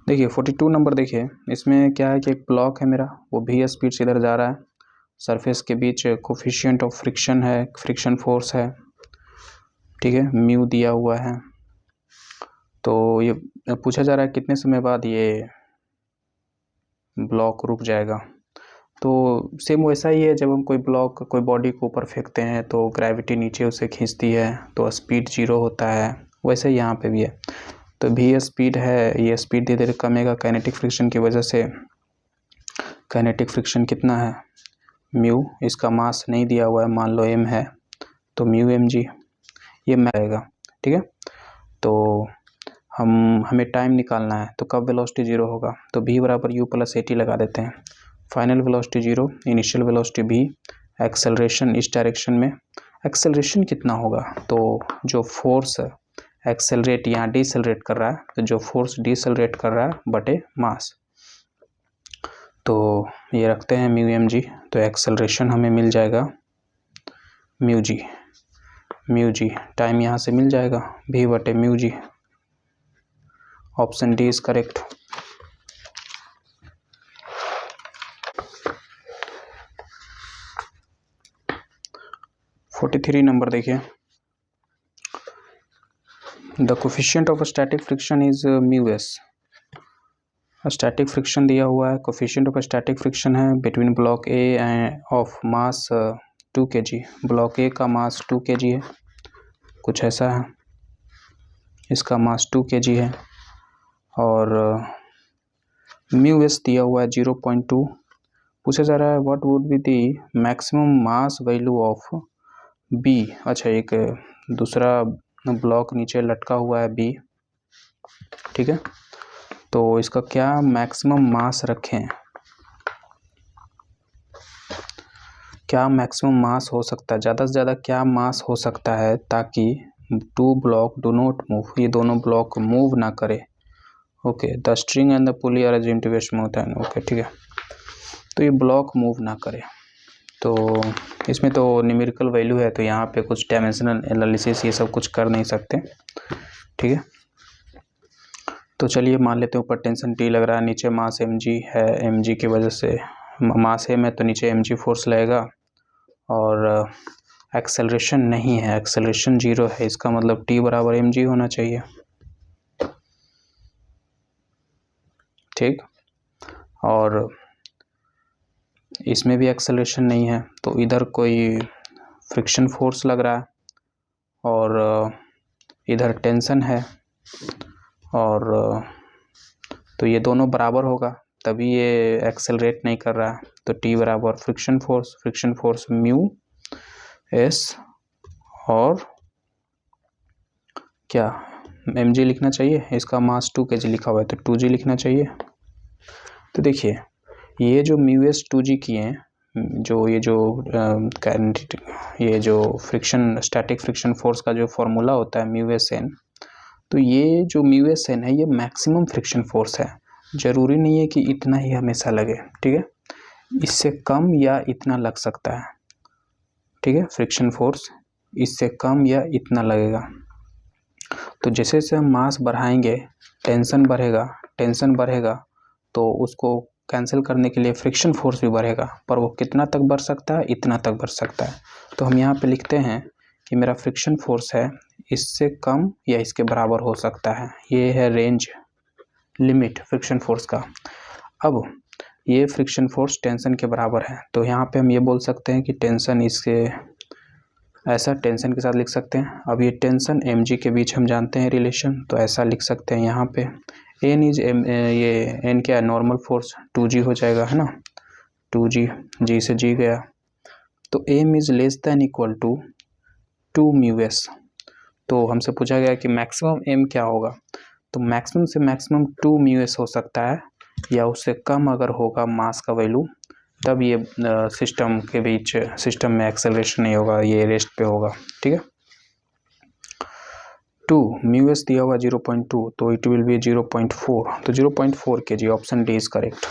देखिए 42 नंबर देखिए, इसमें क्या है कि एक ब्लॉक है मेरा, वो भी स्पीड से इधर जा रहा है, सरफेस के बीच कोफिशिएंट ऑफ फ्रिक्शन है, फ्रिक्शन फोर्स है, ठीक है, म्यू दिया हुआ है। तो ये पूछा जा रहा है कितने समय बाद ये ब्लॉक रुक जाएगा। तो सेम वैसा ही है, जब हम कोई ब्लॉक कोई बॉडी को ऊपर फेंकते हैं तो ग्रेविटी नीचे उसे खींचती है तो स्पीड 0 होता है, वैसे ही यहाँ पे भी है। तो भी स्पीड है, ये स्पीड धीरे धीरे कमेगा काइनेटिक फ्रिक्शन की वजह से। काइनेटिक फ्रिक्शन कितना है, म्यू, इसका मास नहीं दिया हुआ है, मान लो m है तो म्यू mg, ये मैं आएगा, ठीक है। तो हमें टाइम निकालना है, तो कब वेलोसिटी 0 होगा, तो v बराबर u प्लस at लगा देते हैं। Final velocity 0, initial velocity v, acceleration इस डायरेक्शन में, एक्सेलरेशन कितना होगा, तो जो फोर्स एक्सेलरेट यहाँ डिसेलरेट कर रहा है, तो जो फोर्स डिसेलरेट कर रहा है बटे मास, तो ये रखते हैं म्यू mg, तो एक्सेलरेशन हमें मिल जाएगा म्यू जी, टाइम यहाँ से मिल जाएगा v बटे mu g. Option D is correct. Forty 43 number देखिए, the coefficient of static friction is mu S. Static friction दिया हुआ है, कोफिशिएंट ऑफ स्टैटिक फ्रिक्शन है between block A and of mass 2 kg। Block A का mass 2 kg है, कुछ ऐसा है, इसका मास 2 kg है, और म्यू एस दिया हुआ है 0.2। पूछा जा रहा है what would be the maximum mass value of B. अच्छा, एक दूसरा ब्लॉक नीचे लटका हुआ है बी, ठीक है, तो इसका क्या मैक्सिमम मास रखें, क्या मैक्सिमम मास हो सकता है, ज़्यादा से ज़्यादा क्या मास हो सकता है ताकि 2 ब्लॉक डू नॉट मूव, ये दोनों ब्लॉक मूव ना करे। Okay, the string and the pulley are assumed to be smooth and, okay ठीक है, तो ये ब्लॉक मूव ना करे। तो इसमें तो न्यूमेरिकल वैल्यू है, तो यहाँ पे कुछ डायमेंशनल एनालिसिस ये सब कुछ कर नहीं सकते, ठीक है। तो चलिए मान लेते हैं ऊपर टेंशन T लग रहा है, नीचे मास mg है, mg की वजह से मास m है तो नीचे mg फोर्स लगेगा, और एक्सेलरेशन नहीं है, एक्सेलरेशन 0 है, इसका मतलब T बराबर mg होना चाहिए, ठीक। और इसमें भी एक्सेलरेशन नहीं है, तो इधर कोई फ्रिक्शन फोर्स लग रहा है, और इधर टेंशन है, और तो ये दोनों बराबर होगा तभी ये एक्सेलरेट नहीं कर रहा है। तो T बराबर फ्रिक्शन फोर्स म्यू एस, और क्या mg लिखना चाहिए, इसका मास 2 kg लिखा हुआ है तो 2g लिखना चाहिए। तो देखिए ये जो म्यू एस 2g किए हैं, ये जो फ्रिक्शन स्टैटिक फ्रिक्शन फोर्स का जो फॉर्मूला होता है म्यू एस एन, तो ये जो म्यू एस एन है ये मैक्सिमम फ्रिक्शन फोर्स है, जरूरी नहीं है कि इतना ही हमेशा लगे, ठीक है, इससे कम या इतना लग सकता है, ठीक है, फ्रिक्शन फोर्स इससे कम या इतना लगेगा। तो जैसे जैसे हम मास बढ़ाएंगे टेंशन बढ़ेगा तो उसको कैंसिल करने के लिए फ्रिक्शन फोर्स भी बढ़ेगा, पर वो कितना तक बढ़ सकता है, इतना तक बढ़ सकता है। तो हम यहाँ पे लिखते हैं कि मेरा फ्रिक्शन फोर्स है इससे कम या इसके बराबर हो सकता है, ये है रेंज लिमिट फ्रिक्शन फोर्स का। अब ये फ्रिक्शन फोर्स टेंशन के बराबर है, तो यहाँ पे हम ये बोल सकते हैं कि टेंशन इसके ऐसा टेंशन के साथ लिख सकते हैं। अब ये टेंशन mg के बीच हम जानते हैं रिलेशन, तो ऐसा लिख सकते हैं यहाँ पे n इज ये n क्या है, नॉर्मल फोर्स 2g हो जाएगा, है ना, 2g, g से g गया, तो m is less than equal to 2 mu S. तो हमसे पूछा गया कि मैक्सिमम m क्या होगा, तो मैक्सिमम से मैक्सिमम 2 म्यू एस हो सकता है, या उससे कम अगर होगा मास का वैल्यू तब ये सिस्टम में एक्सेलरेशन नहीं होगा, ये रेस्ट पे होगा, ठीक है। 2 म्यू एस दिया हुआ 0.2, तो इट विल बी 0.4, तो 0.4 kg, option D is correct.